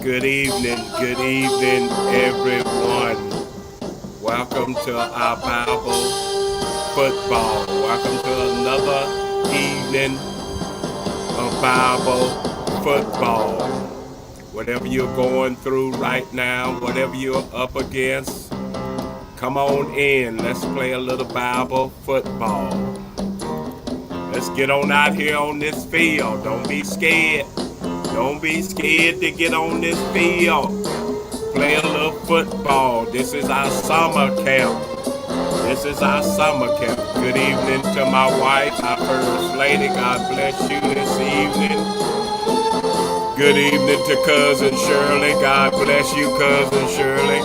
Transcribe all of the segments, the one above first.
Good evening, everyone. Welcome to our Bible football. Welcome to another evening of Bible football. Whatever you're going through right now, whatever you're up against, come on in. Let's play a little Bible football. Let's get on out here on this field. Don't be scared. Don't be scared to get on this field. Play a little football. This is our summer camp. This is our summer camp. Good evening to my wife, our first lady. God bless you this evening. Good evening to Cousin Shirley. God bless you, Cousin Shirley.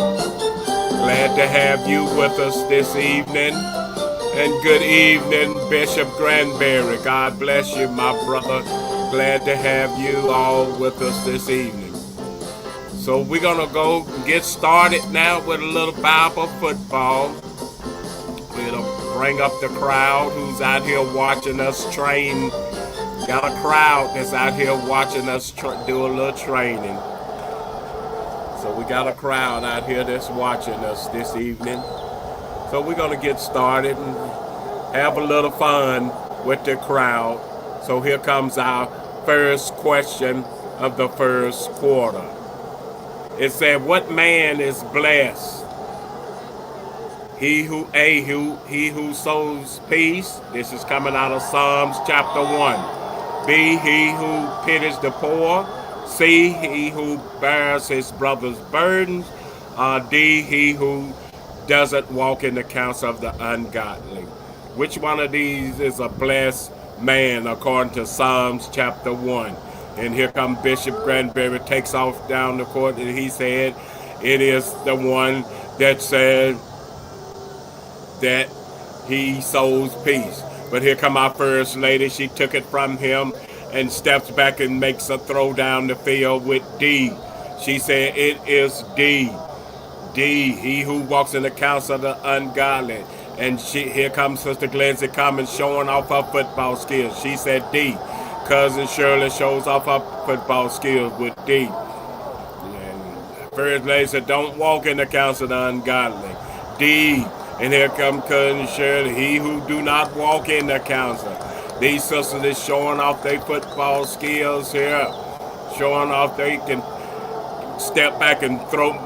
Glad to have you with us this evening. And good evening, Bishop Granberry. God bless you, my brother. Glad to have you all with us this evening. So we're going to go get started now with a little Bible football. We'll bring up the crowd who's out here watching us train. Got a crowd that's out here watching us do a little training. So we got a crowd out here that's watching us this evening. So we're going to get started and have a little fun with the crowd. So here comes our first question of the first quarter. It said, what man is blessed? He who sows peace. This is coming out of Psalms chapter 1. B, he who pities the poor. C, he who bears his brother's burdens. D, he who doesn't walk in the counsel of the ungodly. Which one of these is a blessed man according to Psalms chapter 1? And here comes Bishop Granberry, takes off down the court, and he said it is the one that said that he sows peace. But here come our first lady. She took it from him and steps back and makes a throw down the field with D. She said it is D. D, he who walks in the counsel of the ungodly. And here comes Sister Glenzie Commons showing off her football skills. She said D. Cousin Shirley shows off her football skills with D. And First Lady said, don't walk in the counsel of the ungodly. D. And here comes Cousin Shirley, he who do not walk in the counsel. These sisters is showing off their football skills here. Showing off they can step back and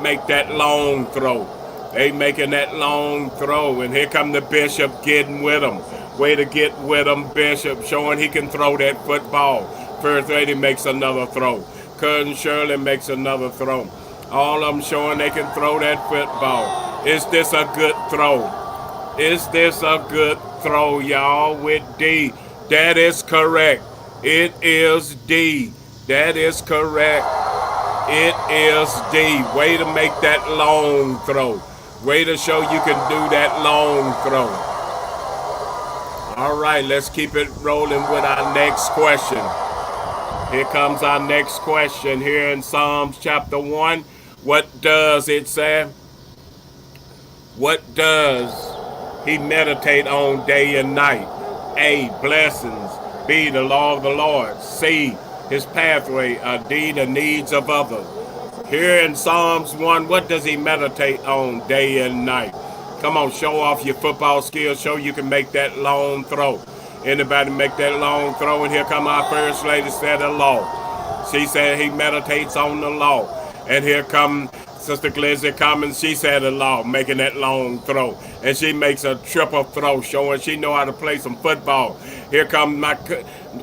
make that long throw. They making that long throw. And here come the bishop getting with them. Way to get with him, Bishop, showing he can throw that football. First Lady makes another throw. Cousin Shirley makes another throw. All of them showing they can throw that football. Is this a good throw? Is this a good throw, y'all, with D? That is correct. It is D. That is correct. It is D. Way to make that long throw. Way to show you can do that long throw. All right, let's keep it rolling with our next question. Here comes our next question here in Psalms chapter 1. What does it say? What does he meditate on day and night? A, blessings. B, the law of the Lord. C, his pathway. D, the needs of others. Here in Psalms 1, what does he meditate on day and night? Come on, show off your football skills. Show you can make that long throw. Anybody make that long throw? And here come our first lady, said the law. She said he meditates on the law. And here come Sister Glenzie Commons. She said the law, making that long throw. And she makes a triple throw, showing she know how to play some football. Here comes my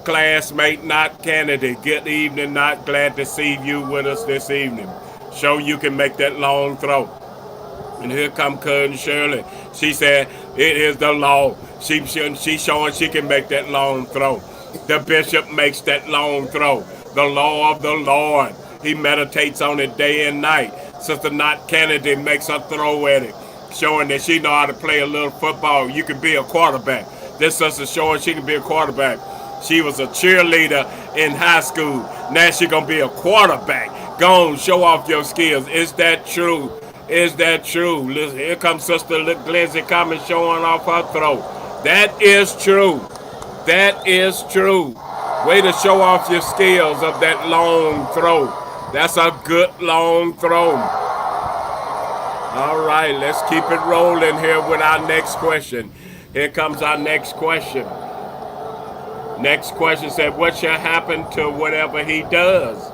classmate, Not Kennedy. Good evening, Not. Glad to see you with us this evening. Show you can make that long throw. And here come Cousin Shirley. She said, it is the law. She's showing she can make that long throw. The bishop makes that long throw. The law of the Lord. He meditates on it day and night. Sister Not Kennedy makes a throw at it, showing that she know how to play a little football. You can be a quarterback. This sister showing she can be a quarterback. She was a cheerleader in high school. Now she gonna be a quarterback. Go on, show off your skills. Is that true? Is that true? Listen, here comes Sister Glenzie coming showing off her throw. That is true. That is true. Way to show off your skills of that long throw. That's a good long throw. All right, let's keep it rolling here with our next question. Here comes our next question. Next question said, what shall happen to whatever he does?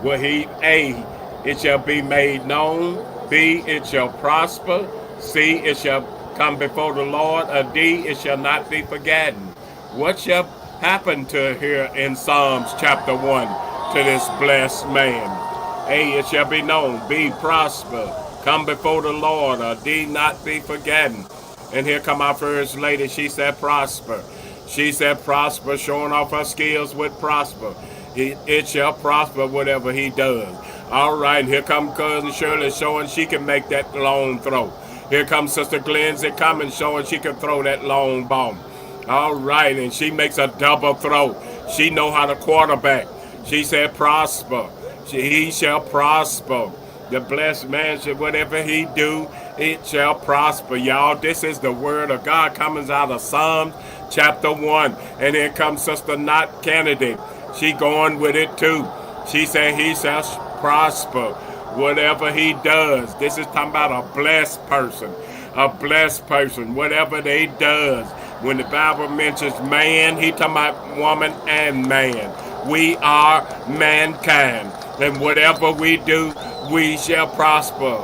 Will he, A, it shall be made known. B, it shall prosper. C, it shall come before the Lord. Or D, it shall not be forgotten. What shall happen to here in Psalms chapter 1 to this blessed man? A, it shall be known. B, prosper. Come before the Lord. Or D, not be forgotten. And here come our first lady. She said prosper. She said prosper, showing off her skills with prosper. It shall prosper whatever he does. All right, here come Cousin Shirley showing she can make that long throw. Here comes Sister Glenzie coming showing she can throw that long ball. All right, and she makes a double throw. She know how to quarterback. She said prosper. He shall prosper. The blessed man should, whatever he do, it shall prosper, y'all. This is the word of God coming out of Psalms chapter 1. And here comes Sister Knott Kennedy. She going with it too. She said he shall prosper whatever he does. This is talking about a blessed person. A blessed person, whatever they does. When the Bible mentions man, he talking about woman and man. We are mankind. And whatever we do, we shall prosper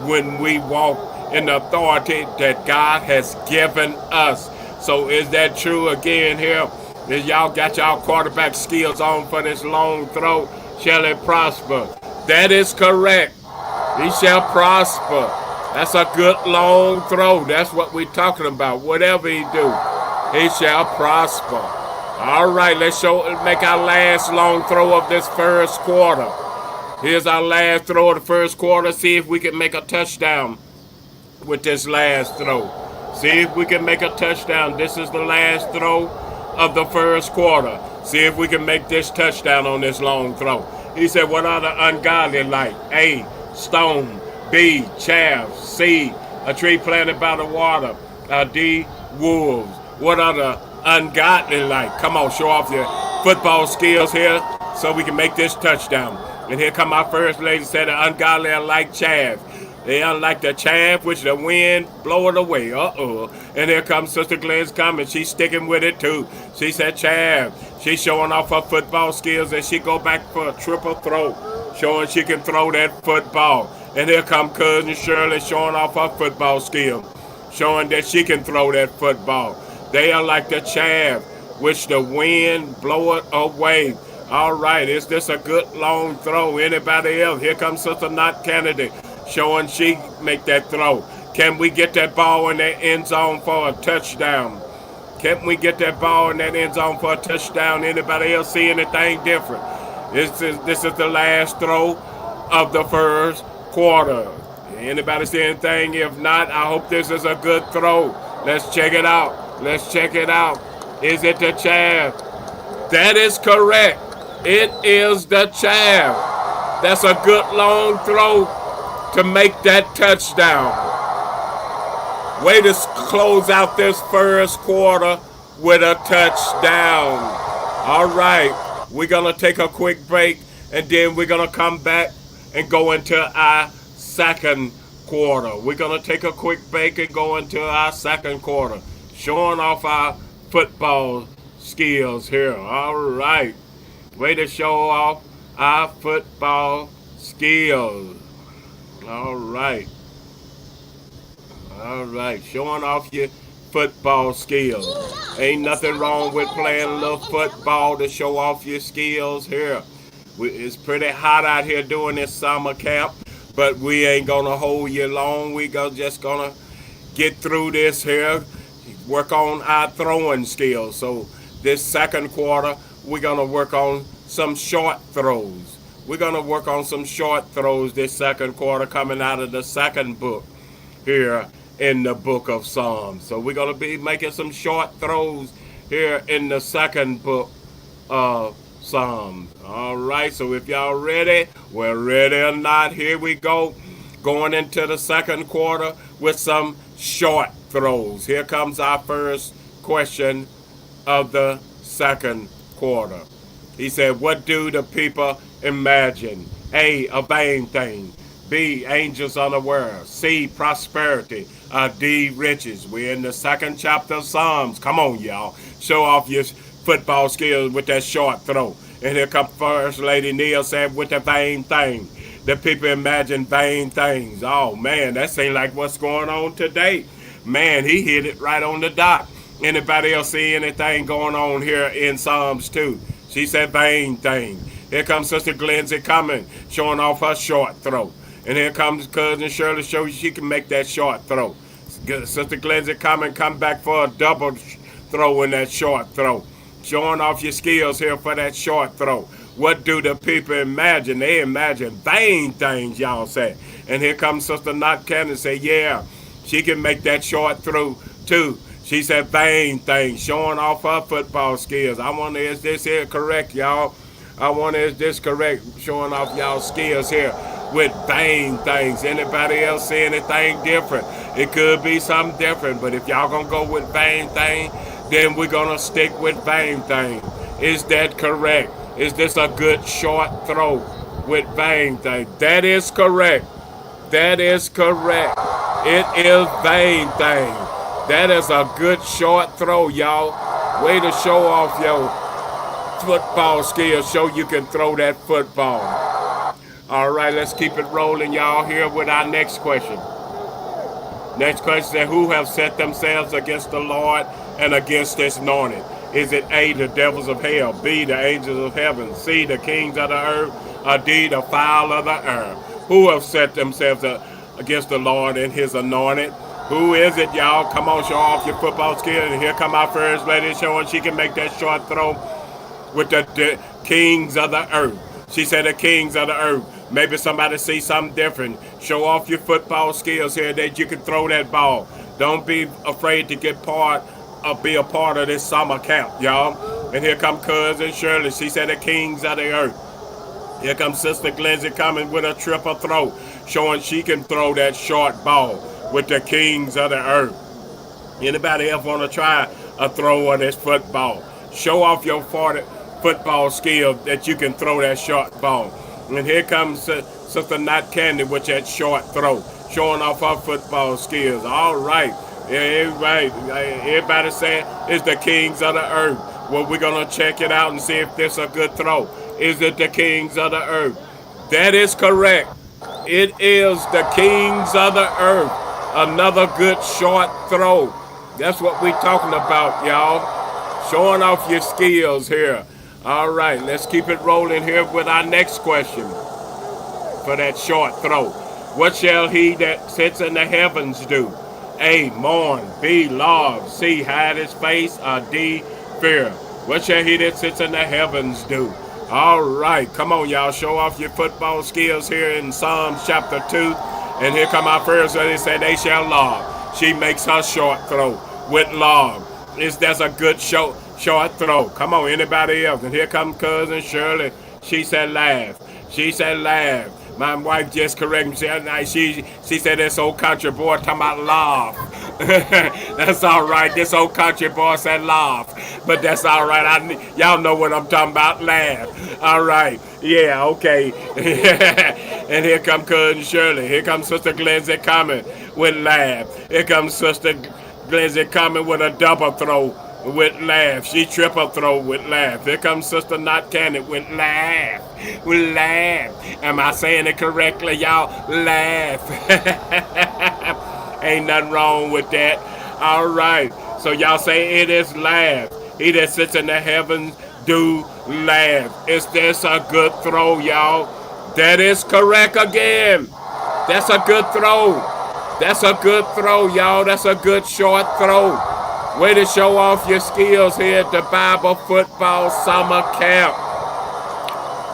when we walk in the authority that God has given us. So is that true again here? Is y'all got y'all quarterback skills on for this long throw? Shall it prosper? That is correct. He shall prosper. That's a good long throw. That's what we're talking about. Whatever he do, he shall prosper. All right, let's make our last long throw of this first quarter. Here's our last throw of the first quarter. See if we can make a touchdown with this last throw. See if we can make a touchdown. This is the last throw of the first quarter. See if we can make this touchdown on this long throw. He said, what are the ungodly like? A, stone. B, chaff. C, a tree planted by the water. D, wolves. What are the ungodly like? Come on, show off your football skills here so we can make this touchdown. And here come our first lady, said the ungodly are like chaff. They are like the chaff which the wind blow it away. And here comes Sister Glenn's coming. She's sticking with it too. She said chaff. She's showing off her football skills and she go back for a triple throw, showing she can throw that football. And here come Cousin Shirley showing off her football skill, showing that she can throw that football. They are like the chaff which the wind blow it away. All right, is this a good long throw? Anybody else? Here comes Sister Knott Kennedy, showing she make that throw. Can we get that ball in that end zone for a touchdown? Can we get that ball in that end zone for a touchdown? Anybody else see anything different? This is the last throw of the first quarter. Anybody see anything? If not, I hope this is a good throw. Let's check it out. Let's check it out. Is it the chaff? That is correct. It is the chaff. That's a good long throw to make that touchdown. Way to close out this first quarter with a touchdown. All right, we're going to take a quick break and then we're going to come back and go into our second quarter. We're going to take a quick break and go into our second quarter, showing off our football skills here. All right. Way to show off our football skills. All right. All right. Showing off your football skills. Ain't nothing wrong with playing a little football to show off your skills here. It's pretty hot out here doing this summer camp, but we ain't going to hold you long. We just going to get through this here, work on our throwing skills. So this second quarter, we're going to work on some short throws. We're going to work on some short throws this second quarter coming out of the second book here in the book of Psalms. So we're going to be making some short throws here in the second book of Psalms. All right, so if y'all ready, we're ready or not, here we go. Going into the second quarter with some short throws. Here comes our first question of the second quarter. He said, what do the people imagine? A vain thing. B, angels unaware. C, prosperity. D, riches. We're in the second chapter of Psalms. Come on, y'all. Show off your football skills with that short throw. And here comes First Lady Neal said with the vain thing. The people imagine vain things. Oh, man, that seems like what's going on today. Man, he hit it right on the dot. Anybody else see anything going on here in Psalms 2? She said vain thing. Here comes Sister Glenzie coming, showing off her short throw. And here comes Cousin Shirley, show you she can make that short throw. Sister Glenzie coming, come back for a double throw in that short throw. Showing off your skills here for that short throw. What do the people imagine? They imagine vain things, y'all say. And here comes Sister Knott Cannon say, yeah, she can make that short throw too. She said vain things, showing off her football skills. I wonder, is this here correct, y'all? I wonder, is this correct, showing off y'all skills here with vain things? Anybody else see anything different? It could be something different, but if y'all gonna go with vain thing, then we're gonna stick with vain thing. Is that correct? Is this a good short throw with vain thing? That is correct. That is correct. It is vain thing. That is a good short throw, y'all. Way to show off your football skills so you can throw that football. All right, let's keep it rolling, y'all, here with our next question. Next question says, who have set themselves against the Lord and against his anointed? Is it A, the devils of hell, B, the angels of heaven, C, the kings of the earth, or D, the fowl of the air? Who have set themselves against the Lord and his anointed? Who is it, y'all? Come on, show off your football skills. And here come our first lady showing she can make that short throw with the kings of the earth. She said the kings of the earth. Maybe somebody see something different. Show off your football skills here that you can throw that ball. Don't be afraid to get part or be a part of this summer camp, y'all. And here come Cousin Shirley. She said the kings of the earth. Here comes Sister Glenzie coming with a triple throw, showing she can throw that short ball with the kings of the earth. Anybody else want to try a throw of this football? Show off your football skill that you can throw that short ball. And here comes Sister Knott Candy with that short throw, showing off her football skills. All right. Everybody saying it's the kings of the earth. Well, we're going to check it out and see if this is a good throw. Is it the kings of the earth? That is correct. It is the kings of the earth. Another good short throw. That's what we're talking about, y'all. Showing off your skills here. All right, let's keep it rolling here with our next question for that short throw. What shall he that sits in the heavens do? A, mourn. B, love. C, hide his face. Or D, fear. What shall he that sits in the heavens do? All right, come on, y'all. Show off your football skills here in Psalms chapter 2. And here come our first one. They say they shall love. She makes her short throw with love. That's a good short throw. Come on, anybody else? And here comes Cousin Shirley. She said laugh. She said laugh. My wife just corrected me. She said this old country boy talking about laugh. That's all right. This old country boy said laugh. But that's all right. Y'all know what I'm talking about. Laugh. All right. Yeah, okay. And here comes Cousin Shirley. Here comes Sister Glenzie coming with laugh. Here comes Sister Glenzie coming with a double throw with laugh. She triple throw with laugh. Here comes Sister Knott Cannon with laugh. With laugh. Am I saying it correctly, y'all? Laugh. Ain't nothing wrong with that. All right. So y'all say it is laugh. He that sits in the heavens do laugh. Is this a good throw, y'all? That is correct again. That's a good throw. That's a good throw, y'all. That's a good short throw. Way to show off your skills here at the Bible Football Summer Camp.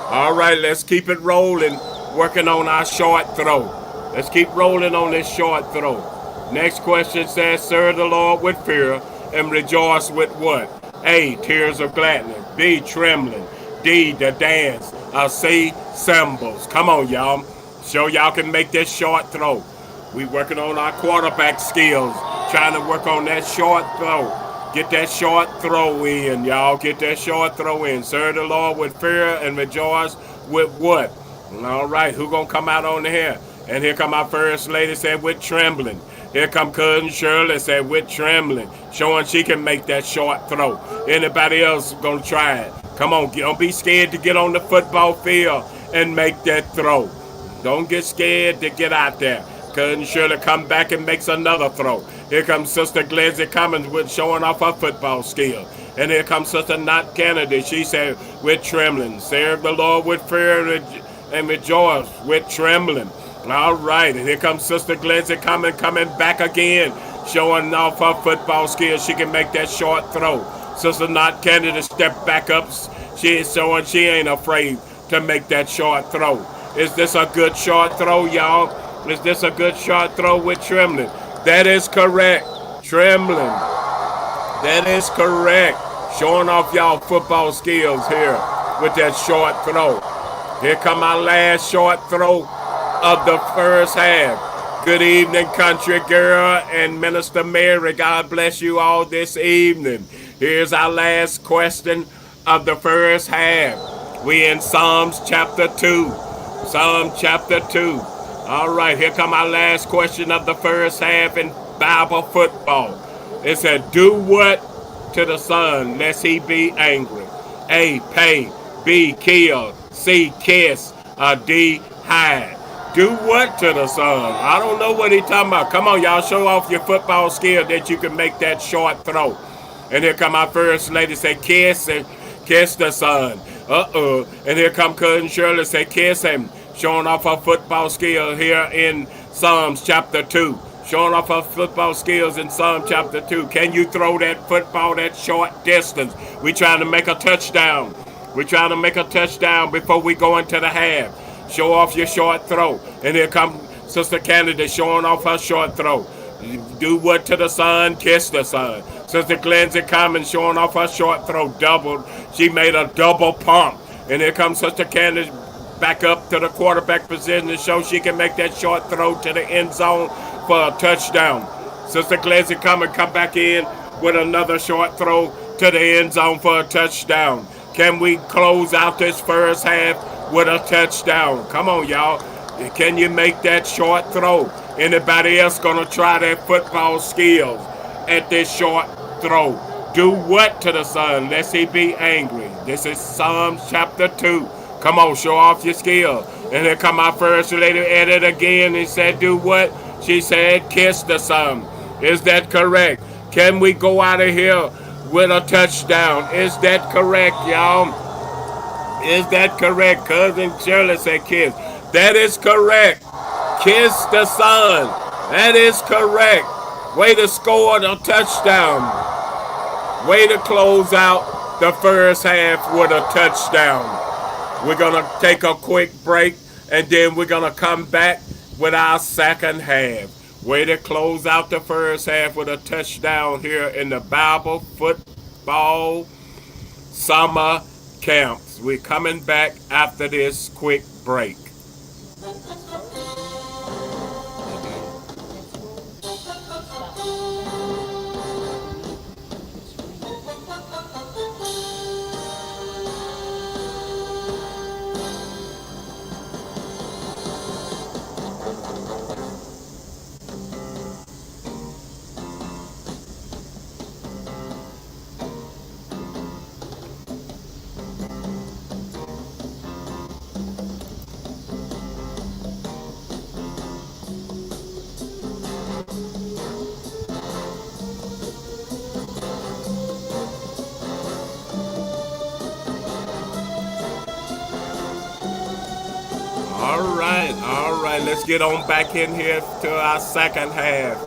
All right, let's keep it rolling, working on our short throw. Let's keep rolling on this short throw. Next question says, serve the Lord with fear and rejoice with what? A, tears of gladness. B, trembling. D, the dance. C, cymbals. Come on, y'all. Show y'all can make this short throw. We working on our quarterback skills. Trying to work on that short throw. Get that short throw in, y'all. Get that short throw in. Serve the Lord with fear and rejoice with what? All right, who gonna come out on here? And here come our first lady, said with trembling. Here come cousin Shirley, said with trembling, showing she can make that short throw. Anybody else gonna try it? Come on, don't be scared to get on the football field and make that throw. Don't get scared to get out there. Cousin Shirley come back and makes another throw. Here comes Sister Glizzy Cummins with showing off her football skill. And here comes Sister Knott Kennedy. She said, with trembling, serve the Lord with fear and rejoice with trembling. All right, and here comes Sister Glizzy coming back again, showing off her football skills. She can make that short throw. Sister Knott Kennedy step back up. She is showing she ain't afraid to make that short throw. Is this a good short throw, y'all? Is this a good short throw with trembling? That is correct. Trembling. That is correct. Showing off y'all football skills here with that short throw. Here come our last short throw of the first half. Good evening, country girl and Minister Mary. God bless you all this evening. Here's our last question of the first half. We in Psalms chapter 2. Psalm chapter 2. All right, here come our last question of the first half in Bible football. It said, do what to the son lest he be angry? A, pay. B, kill. C, kiss. D, hide. Do what to the son? I don't know what he talking about. Come on, y'all, show off your football skill that you can make that short throw. And here come our first lady, say kiss and kiss the son. And here come cousin Shirley, say kiss him. Showing off her football skill here in Psalms chapter 2. Showing off her football skills in Psalm chapter 2. Can you throw that football that short distance? We trying to make a touchdown. We trying to make a touchdown before we go into the half. Show off your short throw. And here come Sister Kennedy showing off her short throw. Do what to the son? Kiss the son. Sister Glizzy Cummins showing off her short throw. Doubled. She made a double pump. And here comes Sister Kennedy back up to the quarterback position to show she can make that short throw to the end zone for a touchdown. Sister Glizzy come back in with another short throw to the end zone for a touchdown. Can we close out this first half with a touchdown? Come on, y'all. Can you make that short throw? Anybody else gonna try their football skills at this short throw? Do what to the son lest he be angry? This is Psalms chapter 2. Come on, show off your skill. And here come our first lady at it again and said, do what? She said, kiss the son. Is that correct? Can we go out of here with a touchdown? Is that correct, y'all? Is that correct? Cousin Shirley said kiss. That is correct. Kiss the son. That is correct. Way to score the touchdown. Way to close out the first half with a touchdown. We're going to take a quick break, and then we're going to come back with our second half. Way to close out the first half with a touchdown here in the Bible football summer camps. We're coming back after this quick break. All right, let's get on back in here to our second half.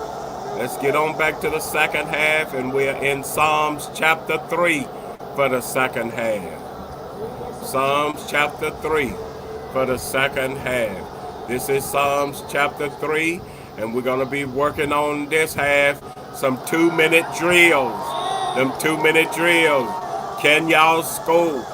Let's get on back to the second half, and we're in Psalms chapter 3 for the second half. Psalms chapter 3 for the second half. This is Psalms chapter 3, and we're going to be working on this half some 2-minute drills. Them 2-minute drills. Can y'all score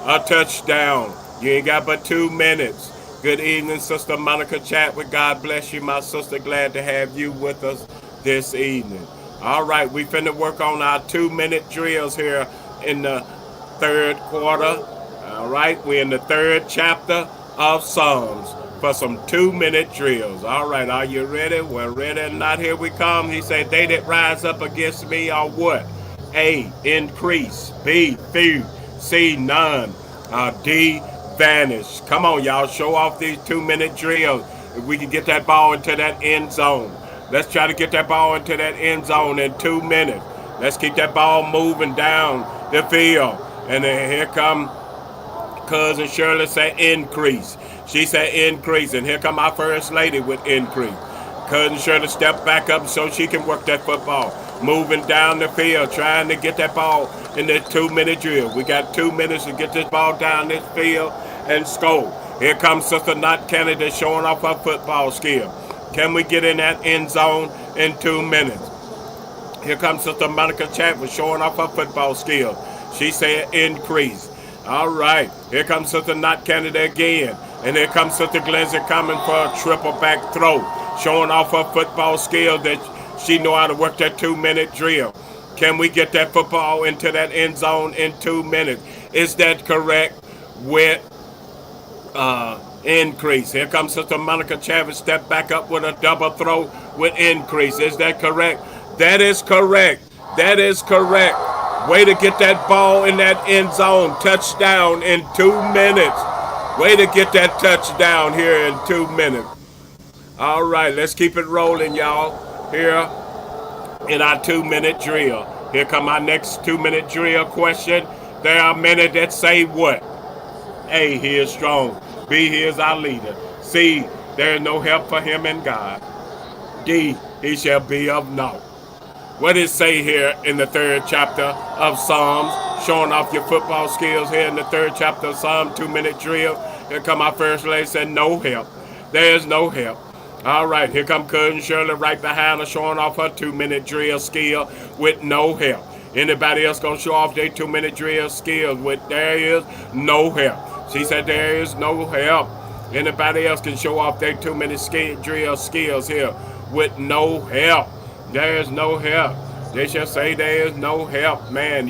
a touchdown? You ain't got but 2 minutes. Good evening, Sister Monica Chadwick. God bless you, my sister. Glad to have you with us this evening. All right, we finna work on our 2-minute drills here in the third quarter. All right, we're in the third chapter of Psalms for some 2-minute drills. All right, are you ready? We're ready and not. Here we come. He said, they that rise up against me are what? A, increase. B, few. C, none. D, vanish. Come on, y'all. Show off these 2-minute drills. If we can get that ball into that end zone. Let's try to get that ball into that end zone in 2 minutes. Let's keep that ball moving down the field. And then here come Cousin Shirley say increase. She said increase. And here come our first lady with increase. Cousin Shirley step back up so she can work that football. Moving down the field, trying to get that ball in this 2-minute drill. We got 2 minutes to get this ball down this field and score. Here comes Sister Knott Kennedy showing off her football skill. Can we get in that end zone in 2 minutes? Here comes Sister Monica Chadwick showing off her football skill. She said increase. All right. Here comes Sister Knott Kennedy again. And here comes Sister Glenzie coming for a triple back throw, showing off her football skill that she know how to work that 2-minute drill. Can we get that football into that end zone in 2 minutes? Is that correct? With increase. Here comes Sister Monica Chavez, step back up with a double throw with increase. Is that correct? That is correct. That is correct. Way to get that ball in that end zone. Touchdown in 2 minutes. Way to get that touchdown here in 2 minutes. All right, let's keep it rolling, y'all. Here in our 2-minute drill. Here come our next 2-minute drill question. There are many that say what? A, he is strong. B, he is our leader. C, there is no help for him in God. D, he shall be of naught. What does it say here in the 3rd chapter of Psalms? Showing off your football skills here in the 3rd chapter of Psalm, 2-minute drill. Here come our first lady, said no help. There is no help. All right, here come Cousin Shirley right behind her, showing off her 2-minute drill skill with no help. Anybody else gonna show off their 2-minute drill skills with there is no help? She said there is no help. Anybody else can show off their 2-minute drill skills here with no help? There is no help. They shall say there is no help. Man,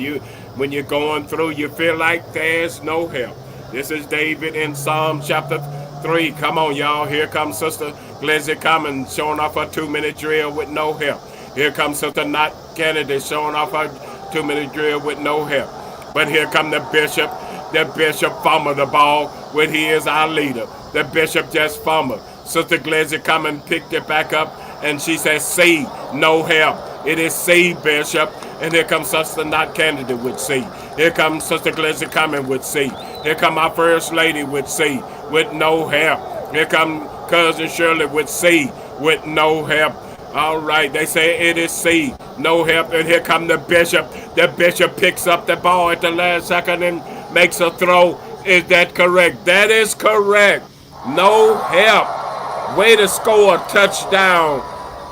when you're going through, you feel like there's no help. This is David in Psalm chapter 3. Come on, y'all. Here comes Sister Glenzie coming, showing off her 2-minute drill with no help. Here comes Sister Knott Kennedy showing off her 2-minute drill with no help. But here come the bishop. The bishop fumbled the ball when he is our leader. The bishop just fumbled. Sister Glenzie come and picked it back up, and she says, C, no help. It is C, Bishop. And here comes Sister Knott Kennedy with C. Here comes Sister Glenzie coming with C. Here come our First Lady with C, with no help. Here come Cousin Shirley with C, with no help. All right, they say it is C, no help. And here come the bishop. The bishop picks up the ball at the last second and makes a throw. Is that correct? That is correct. No help. Way to score a touchdown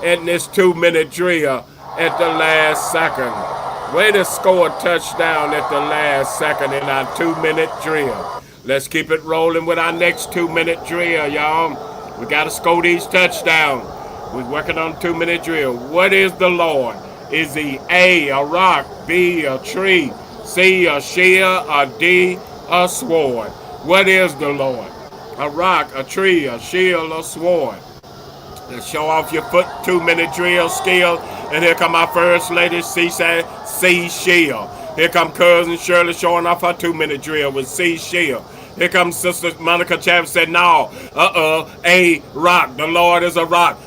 in this 2-minute drill at the last second. Way to score a touchdown at the last second in our 2-minute drill. Let's keep it rolling with our next 2-minute drill, y'all. We got to score these touchdowns. We're working on a 2-minute drill. What is the Lord? Is he A, a rock, B, a tree, C, a shield, or D, a sword? What is the Lord? A rock, a tree, a shield, a sword. Let's show off your 2-minute drill skill. And here come our First Lady, C shield. Here come Cousin Shirley showing off her 2-minute drill with C shield. Here comes Sister Monica Chavez said, no, a rock. The Lord is a rock.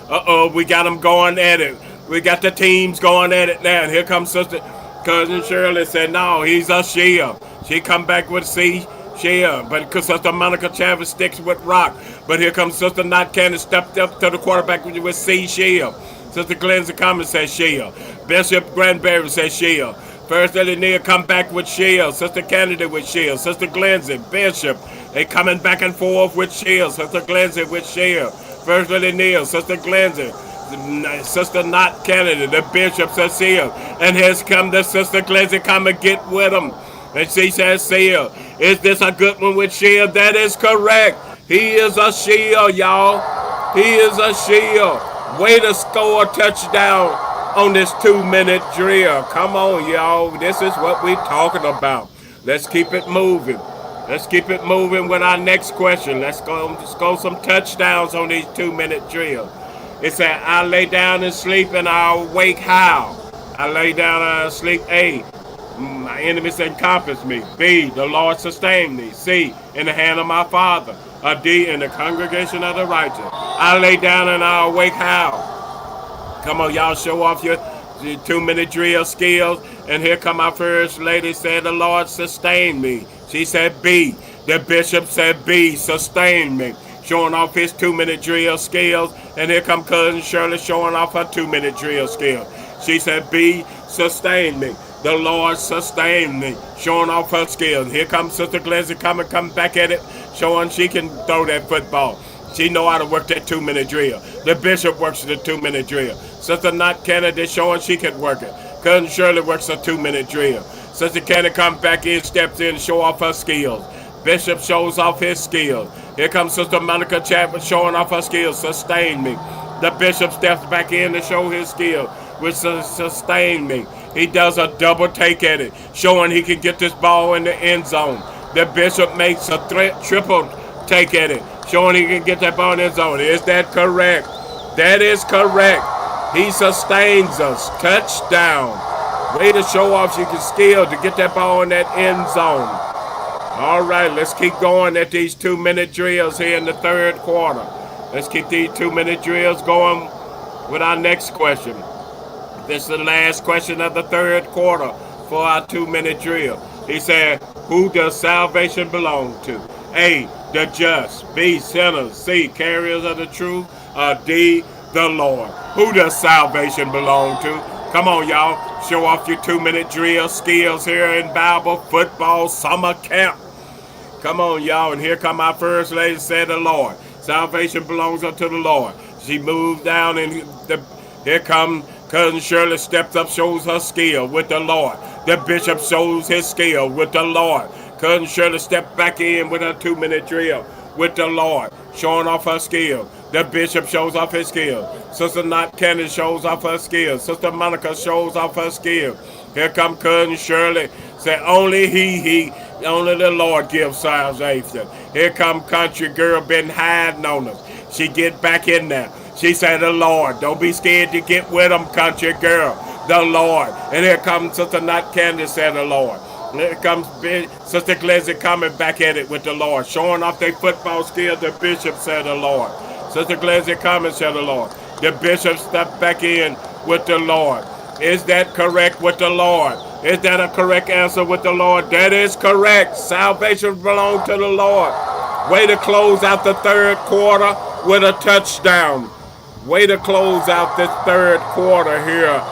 We got them going at it. We got the teams going at it now. And here comes Sister Cousin Shirley said, no, he's a shield. She come back with C shield. But because Sister Monica Chavez sticks with rock. But here comes Sister Knott Kennedy stepped up to the quarterback with C shield. Sister Glenzie Cummins says shield. Bishop Granberry says shield. First Lady Neal come back with shield. Sister Kennedy with shield. Sister Glenzie, Bishop, they coming back and forth with shield. Sister Glenzie with shield. First Lady Neal, Sister Glenzie, Sister Knott Kennedy, the Bishop says shield. And here's come the Sister Glenzie come and get with them. And she says shield. Is this a good one with shield? That is correct. He is a shield, y'all. He is a shield. Way to score a touchdown on this 2-minute drill. Come on, y'all. This is what we're talking about. Let's keep it moving. Let's keep it moving with our next question. Let's go some touchdowns on these 2-minute drills. It said, I lay down and sleep and I awake how? I lay down and I sleep. A, my enemies encompass me. B, the Lord sustain me. C, in the hand of my Father. D, in the congregation of the righteous. I lay down and I awake how? Come on, y'all, show off your 2-minute drill skills. And here come our first lady, said the Lord sustain me. She said B. The bishop said B, sustain me. Showing off his 2-minute drill skills. And here come Cousin Shirley showing off her 2-minute drill skills. She said B, sustain me. The Lord sustain me. Showing off her skills. Here comes Sister Glizzy coming back at it, showing she can throw that football. She know how to work that 2-minute drill. The bishop works the 2-minute drill. Sister Not Kennedy showing she can work it. Cousin Shirley works a 2-minute drill. Sister Kennedy comes back in, steps in, show off her skills. Bishop shows off his skills. Here comes Sister Monica Chapman showing off her skills. Sustain me. The bishop steps back in to show his skill, which sustain me. He does a double take at it, showing he can get this ball in the end zone. The bishop makes a triple take at it, showing he can get that ball in the end zone. Is that correct? That is correct. He sustains us. Touchdown. Way to show off your skill to get that ball in that end zone. All right, let's keep going at these 2-minute drills here in the third quarter. Let's keep these 2-minute drills going with our next question. This is the last question of the third quarter for our 2-minute drill. He said, who does salvation belong to? A, the just. B, sinners. C, carriers of the truth. D, the Lord. Who does salvation belong to? Come on, y'all. Show off your 2-minute drill skills here in Bible Football Summer Camp. Come on, y'all. And here come our first lady, said the Lord. Salvation belongs unto the Lord. She moved down and here come Cousin Shirley steps up, shows her skill with the Lord. The bishop shows his skill with the Lord. Cousin Shirley stepped back in with her 2-minute drill with the Lord, showing off her skill. The bishop shows off his skill. Sister Not Kennedy shows off her skill. Sister Monica shows off her skill. Here come Cousin Shirley. Say, only only the Lord gives salvation. Here come country girl been hiding on us. She get back in there. She said, the Lord. Don't be scared to get with them, country girl. The Lord. And here comes Sister Not Candy, said the Lord. And here comes Sister Glizzy coming back at it with the Lord, showing off their football skills. The bishop said the Lord. Sister Glizzy coming, said the Lord. The bishop stepped back in with the Lord. Is that correct with the Lord? Is that a correct answer with the Lord? That is correct. Salvation belongs to the Lord. Way to close out the third quarter with a touchdown. Way to close out this third quarter here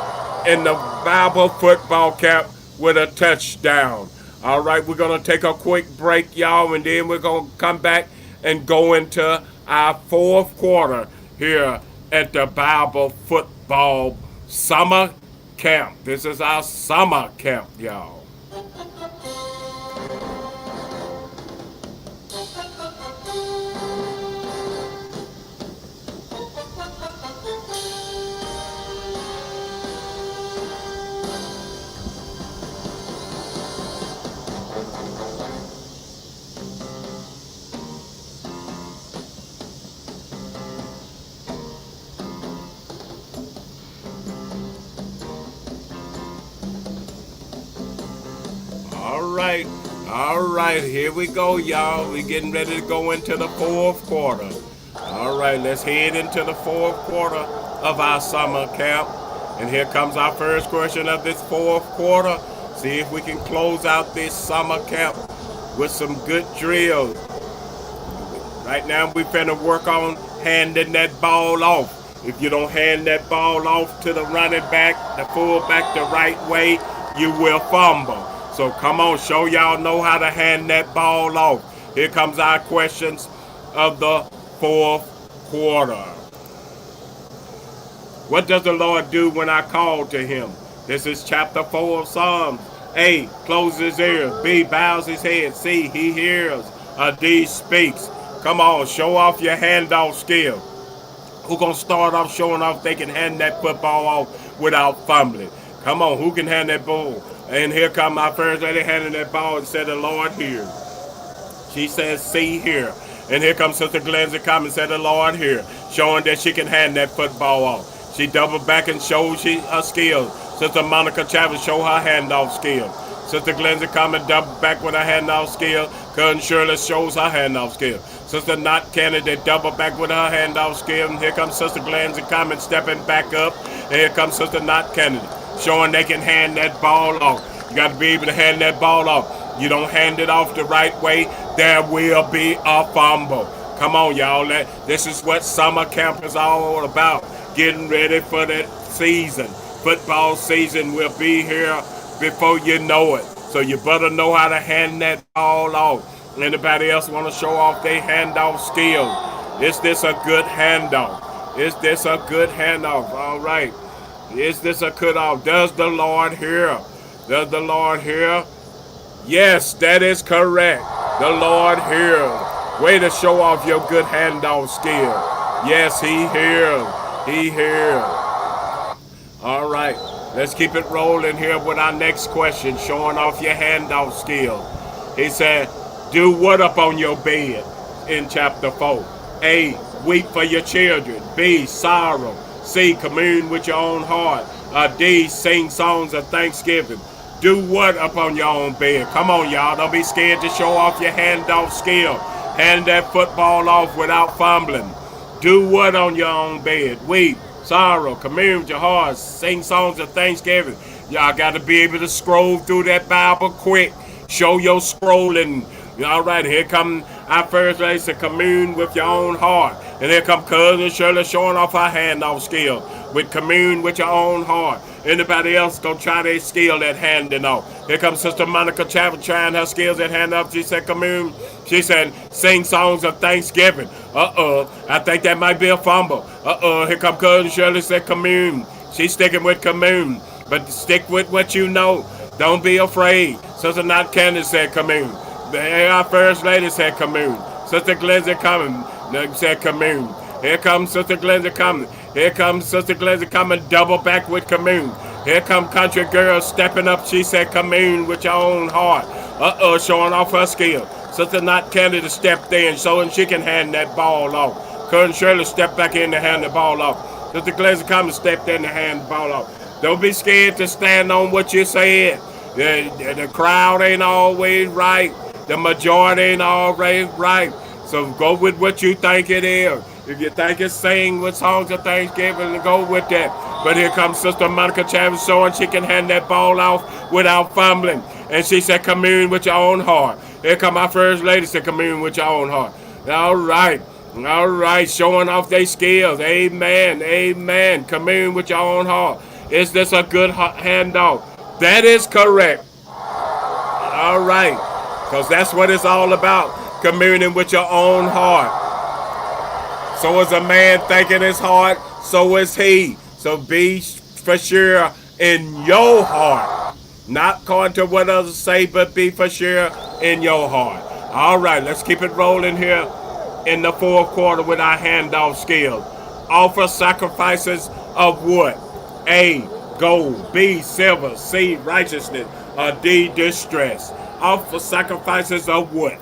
in the Bible Football Camp with a touchdown. All right, we're going to take a quick break, y'all, and then we're going to come back and go into our fourth quarter here at the Bible Football Summer Camp. This is our summer camp, y'all. All right, here we go, y'all. We're getting ready to go into the fourth quarter. All right, let's head into the fourth quarter of our summer camp. And here comes our first question of this fourth quarter. See if we can close out this summer camp with some good drills. Right now, we're finna work on handing that ball off. If you don't hand that ball off to the running back, the fullback the right way, you will fumble. So come on, show y'all know how to hand that ball off. Here comes our questions of the fourth quarter. What does the Lord do when I call to him? This is chapter 4 of Psalms. A, closes his ears. B, bows his head. C, he hears. D, speaks. Come on, show off your handoff skill. Who gonna start off showing off they can hand that football off without fumbling? Come on, who can hand that ball? And here come my first lady handing that ball and said, the Lord hears. She says, see here. And here comes Sister Glenzie come and said, the Lord here, showing that she can hand that football off. She doubled back and showed her skills. Sister Monica Chavez show her handoff skills. Sister Glenzie come and double back with her handoff skill. Cousin Shirley shows her handoff skill. Sister Knott Kennedy double back with her handoff skill. And here comes Sister Glenzie come and stepping back up. And here comes Sister Knott Kennedy showing they can hand that ball off. You got to be able to hand that ball off. You don't hand it off the right way, there will be a fumble. Come on, y'all. This is what summer camp is all about. Getting ready for that season. Football season will be here before you know it. So you better know how to hand that ball off. Anybody else want to show off their handoff skills? Is this a good handoff? Is this a good handoff? All right. Is this a good off? Does the Lord hear? Does the Lord hear? Yes, that is correct. The Lord hears. Way to show off your good handoff skill. Yes, he hears. He hears. All right, let's keep it rolling here with our next question, showing off your handoff skill. He said, do what up on your bed in chapter 4? A, weep for your children. B, sorrow. C, commune with your own heart. D, sing songs of thanksgiving. Do what up on your own bed? Come on, y'all. Don't be scared to show off your handoff skill. Hand that football off without fumbling. Do what on your own bed? Weep, sorrow, commune with your heart, sing songs of thanksgiving. Y'all got to be able to scroll through that Bible quick. Show your scrolling. All right, here come our first lady to commune with your own heart. And here come Cousin Shirley showing off her handoff skill with commune with your own heart. Anybody else gonna try their skill at handing off? Here comes Sister Monica Chavez trying her skills at hand up. She said commune. She said sing songs of thanksgiving. I think that might be a fumble. Here come Cousin Shirley said commune. She's sticking with commune. But stick with what you know. Don't be afraid. Sister Knott Candy said commune. Our first lady said commune. Sister Glenzie coming said commune. Here comes Sister Glenzie coming. Here comes Sister Glenzie coming double back with commune. Here come country girl stepping up. She said commune with your own heart. Showing off her skill. Sister Knott Kennedy stepped in so she can hand that ball off. Cousin Shirley stepped back in to hand the ball off. Sister Glenzie coming stepped in to hand the ball off. Don't be scared to stand on what you said. The crowd ain't always right. The majority ain't always right. So go with what you think it is. If you think it's sing with songs of Thanksgiving, go with that. But here comes Sister Monica Chavez showing she can hand that ball off without fumbling. And she said, commune with your own heart. Here come our first lady said, commune with your own heart. All right, showing off their skills. Amen, amen. Commune with your own heart. Is this a good handoff? That is correct. All right, because that's what it's all about. Communing with your own heart. So is a man thinking his heart, so is he. So be for sure in your heart. Not according to what others say, but be for sure in your heart. All right, let's keep it rolling here in the fourth quarter with our handoff skills. Offer sacrifices of what? A, gold. B, silver. C, righteousness. Or D, distress. Offer sacrifices of what?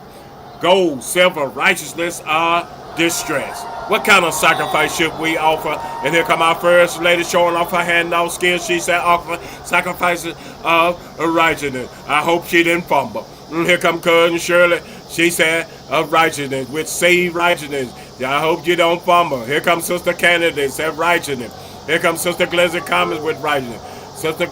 Gold, silver, righteousness, or distress. What kind of sacrifice should we offer? And here come our first lady showing off her handoff skills. She said offer sacrifices of righteousness. I hope she didn't fumble. And here come Cousin Shirley. She said of righteousness, with seed righteousness. I hope you don't fumble. Here comes Sister Kennedy, said righteousness. Here comes Sister Glenzie Commons with righteousness. Sister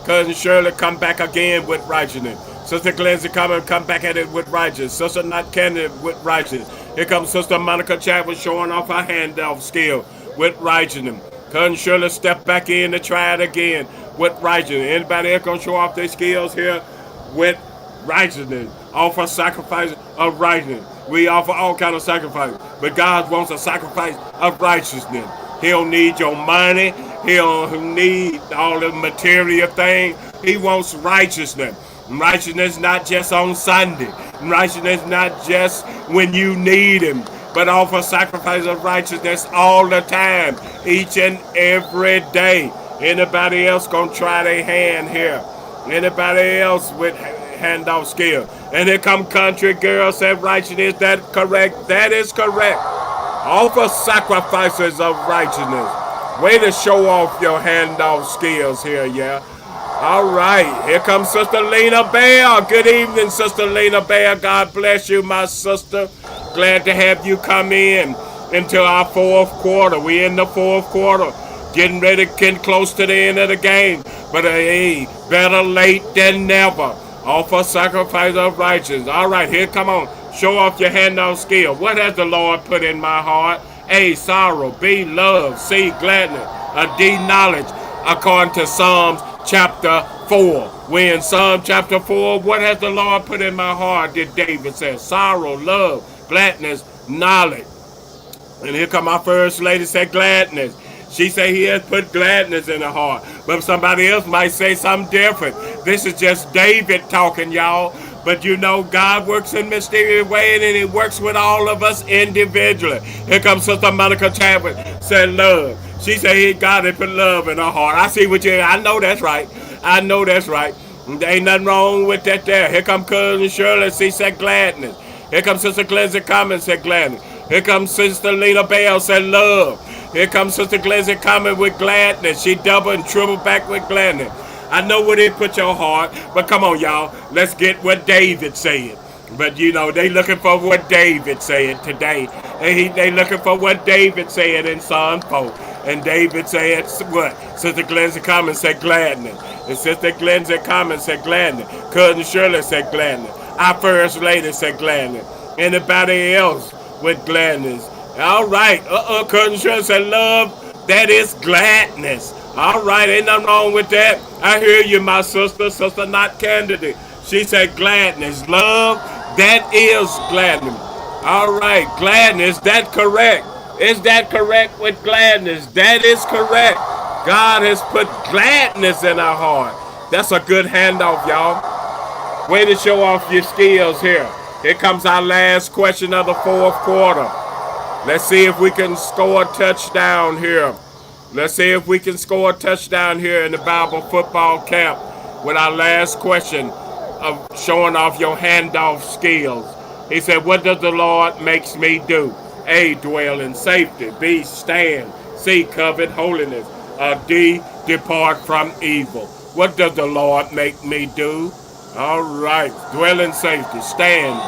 Cousin Shirley come back again with righteousness. Sister Glenzie come back at it with righteousness. Sister Knott Kennedy with righteousness. Here comes Sister Monica Chavez showing off her handoff skill with righteousness. Cousin Shirley step back in to try it again with righteousness. Anybody else gonna show off their skills here with righteousness? Offer sacrifice of righteousness. We offer all kind of sacrifice, but God wants a sacrifice of righteousness. He don't need your money. He don't need all the material things. He wants righteousness. Righteousness not just on Sunday. Righteousness not just when you need him, but offer sacrifice of righteousness all the time, each and every day. Anybody else gonna try their hand here? Anybody else with handoff skill. And here come country girl said righteousness. That correct? That is correct. Offer sacrifices of righteousness. Way to show off your handoff skills here, yeah. All right, here comes Sister Lena Bear. Good evening, Sister Lena Bear. God bless you, my sister. Glad to have you come in into our fourth quarter. We in the fourth quarter, getting ready to get close to the end of the game. But hey, better late than never. Offer sacrifice of righteousness. All right, here, come on. Show off your handoff skill. What has the Lord put in my heart? A, sorrow. B, love. C, gladness. D, knowledge. According to Psalms chapter 4. We're in Psalm chapter 4. What has the Lord put in my heart? Did David say? Sorrow, love, gladness, knowledge. And here come our first lady, say gladness. She say he has put gladness in her heart. But somebody else might say something different. This is just David talking, y'all. But you know, God works in mysterious ways, and he works with all of us individually. Here comes Sister Monica Chadwick, said love. She said God had put love in her heart. I see what you, I know that's right. I know that's right. There ain't nothing wrong with that there. Here comes Cousin Shirley, she said gladness. Here comes Sister Glizzy Commons, said gladness. Here comes Sister Lena Bell, said love. Here comes Sister Glizzy Commons with gladness. She double and triple back with gladness. I know what it put your heart, but come on, y'all. Let's get what David said. But you know, they looking for what David said today. And they looking for what David said in Psalm 4. And David said what? Sister Glizzy Commons said gladness. And Sister Glizzy Commons said gladness. Cousin Shirley said gladness. Our first lady said gladness. Anybody else with gladness? All right. Cousin Shirley said love. That is gladness. All right, ain't nothing wrong with that. I hear you, my sister. Sister Not Candidate. She said gladness. Love, that is gladness. All right, gladness, that correct. Is that correct with gladness? That is correct. God has put gladness in our heart. That's a good handoff, y'all. Way to show off your skills here. Here comes our last question of the fourth quarter. Let's see if we can score a touchdown here. Let's see if we can score a touchdown here in the Bible football camp with our last question of showing off your handoff skills. He said, what does the Lord makes me do? A, dwell in safety. B, stand. C, covet holiness. D, depart from evil. What does the Lord make me do? All right, dwell in safety, stand,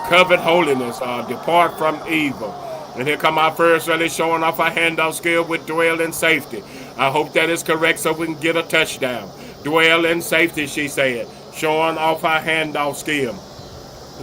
covet holiness, depart from evil. And here come our first really showing off our handoff skill with dwell in safety. I hope that is correct so we can get a touchdown. Dwell in safety, she said, showing off our handoff skill.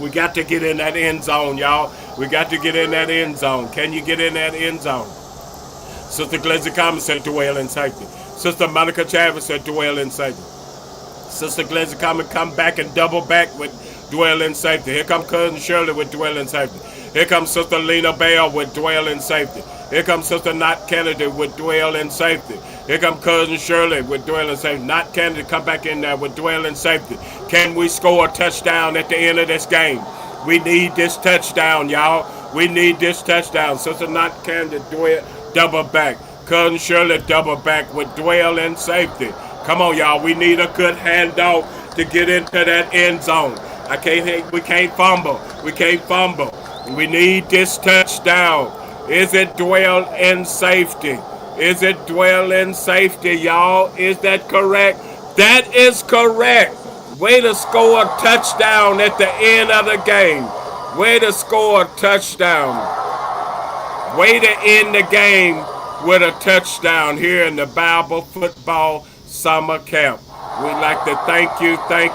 We got to get in that end zone, y'all. We got to get in that end zone. Can you get in that end zone? Sister Glizzy Commons said dwell in safety. Sister Monica Chavez said dwell in safety. Sister Glizzy Commons come back and double back with dwell in safety. Here come Cousin Shirley with dwell in safety. Here comes Sister Lena Bell with dwell in safety. Here comes Sister Not Kennedy with dwell in safety. Here comes Cousin Shirley with dwell in safety. Not Kennedy come back in there with dwell in safety. Can we score a touchdown at the end of this game? We need this touchdown, y'all. We need this touchdown. Sister Not Kennedy dwell double back. Cousin Shirley double back with dwell in safety. Come on, y'all. We need a good handoff to get into that end zone. We can't fumble. We can't fumble. We need this touchdown. Is it dwell in safety? Is it dwell in safety, y'all? Is that correct? That is correct. Way to score a touchdown at the end of the game. Way to score a touchdown. Way to end the game with a touchdown here in the Bible Football Summer Camp. We'd like to thank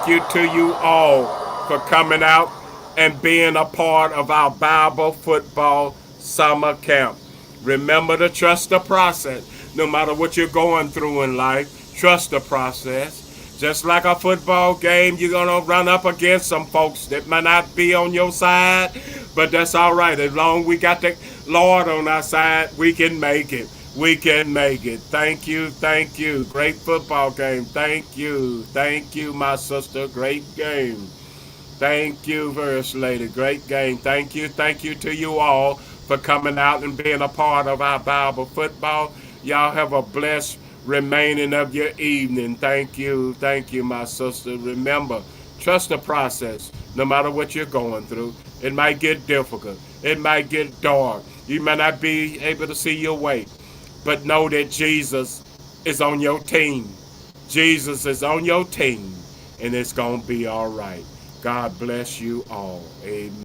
you to you all for coming out and being a part of our Bible Football Summer Camp. Remember to trust the process. No matter what you're going through in life, trust the process. Just like a football game, you're going to run up against some folks that might not be on your side, but that's all right. As long as we got the Lord on our side, we can make it. We can make it. Thank you. Great football game. Thank you, my sister. Great game. Thank you, First Lady. Great game. Thank you to you all for coming out and being a part of our Bible football. Y'all have a blessed remaining of your evening. Thank you, my sister. Remember, trust the process. No matter what you're going through, it might get difficult. It might get dark. You may not be able to see your way, but know that Jesus is on your team. Jesus is on your team, and it's going to be all right. God bless you all. Amen.